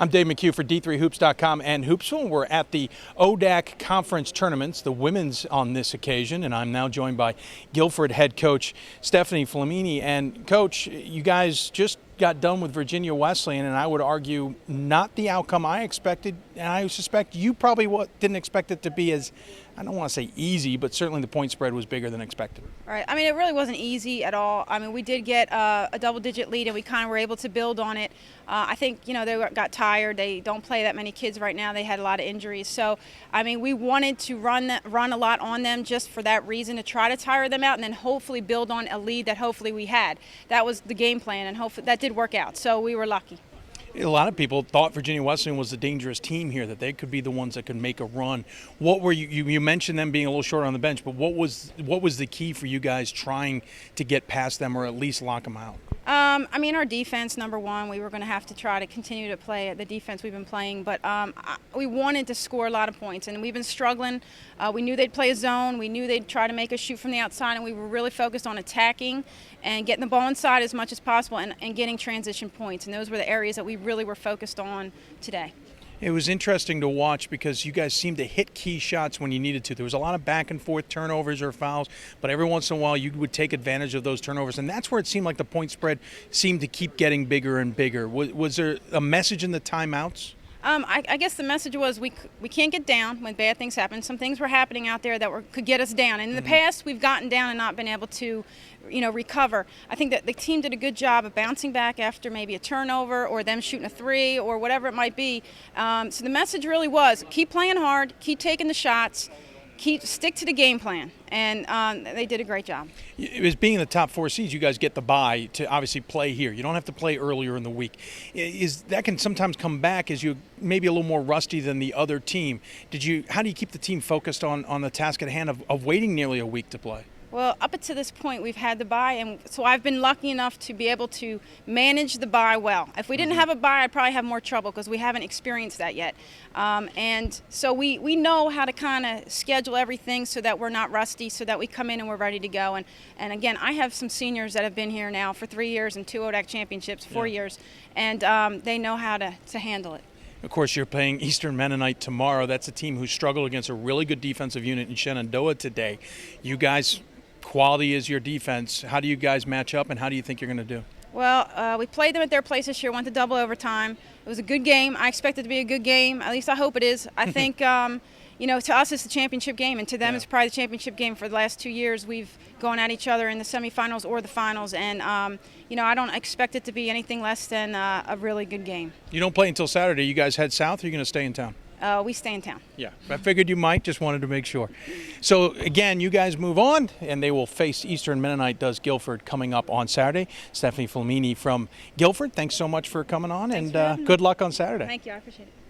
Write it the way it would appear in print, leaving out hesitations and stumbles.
I'm Dave McHugh for D3Hoops.com and Hoopsville. We're at the ODAC Conference Tournaments, the women's on this occasion, and I'm now joined by Guilford head coach Stephanie Flamini. And Coach, you guys just got done with Virginia Wesleyan, and I would argue not the outcome I expected, and I suspect you probably didn't expect it to be as, I don't want to say easy, but certainly the point spread was bigger than expected. Right. I mean, it really wasn't easy at all. I mean, we did get a double-digit lead, and we kind of were able to build on it. I think, you know, they got tired. They don't play that many kids right now. They had a lot of injuries. So, I mean, we wanted to run a lot on them just for that reason, to try to tire them out and then hopefully build on a lead that hopefully we had. That was the game plan, and hopefully that did work out. So we were lucky. A lot of people thought Virginia Wesleyan was a dangerous team here, that they could be the ones that could make a run. What were you mentioned them being a little short on the bench, but what was the key for you guys trying to get past them or at least lock them out? I mean, our defense, number one, we were going to have to try to continue to play the defense we've been playing, but we wanted to score a lot of points, and we've been struggling. We knew they'd play a zone. We knew they'd try to make us shoot from the outside, and we were really focused on attacking and getting the ball inside as much as possible and getting transition points, and those were the areas that we really were focused on today. It was interesting to watch because you guys seemed to hit key shots when you needed to. There was a lot of back and forth turnovers or fouls, but every once in a while you would take advantage of those turnovers, and that's where it seemed like the point spread seemed to keep getting bigger and bigger. Was there a message in the timeouts? I guess the message was we can't get down when bad things happen. Some things were happening out there that could get us down. And in the past, we've gotten down and not been able to, recover. I think that the team did a good job of bouncing back after maybe a turnover or them shooting a three or whatever it might be. So the message really was keep playing hard, keep taking the shots, stick to the game plan, and they did a great job. It was being in the top 4 seeds, you guys get the bye to obviously play here. You don't have to play earlier in the week. That can sometimes come back as you maybe a little more rusty than the other team. How do you keep the team focused on the task at hand of waiting nearly a week to play? Well, up until this point, we've had the bye, and so I've been lucky enough to be able to manage the bye well. If we didn't have a bye, I'd probably have more trouble because we haven't experienced that yet. And so we know how to kind of schedule everything so that we're not rusty, so that we come in and we're ready to go. And again, I have some seniors that have been here now for 3 years and 2 ODAC championships, 4 years, and they know how to handle it. Of course, you're playing Eastern Mennonite tomorrow. That's a team who struggled against a really good defensive unit in Shenandoah today. You guys, quality is your defense. How do you guys match up, and how do you think you're going to do? Well, we played them at their place this year, went to double overtime. It was a good game. I expect it to be a good game. At least I hope it is. I think, to us it's the championship game, and to them it's probably the championship game. For the last 2 years, we've gone at each other in the semifinals or the finals, and, I don't expect it to be anything less than a really good game. You don't play until Saturday. You guys head south, or are you going to stay in town? We stay in town. Yeah, I figured you might. Just wanted to make sure. So, again, you guys move on, and they will face Eastern Mennonite does Guilford coming up on Saturday. Stephanie Flamini from Guilford, thanks so much for coming on, and good luck on Saturday. Thank you. I appreciate it.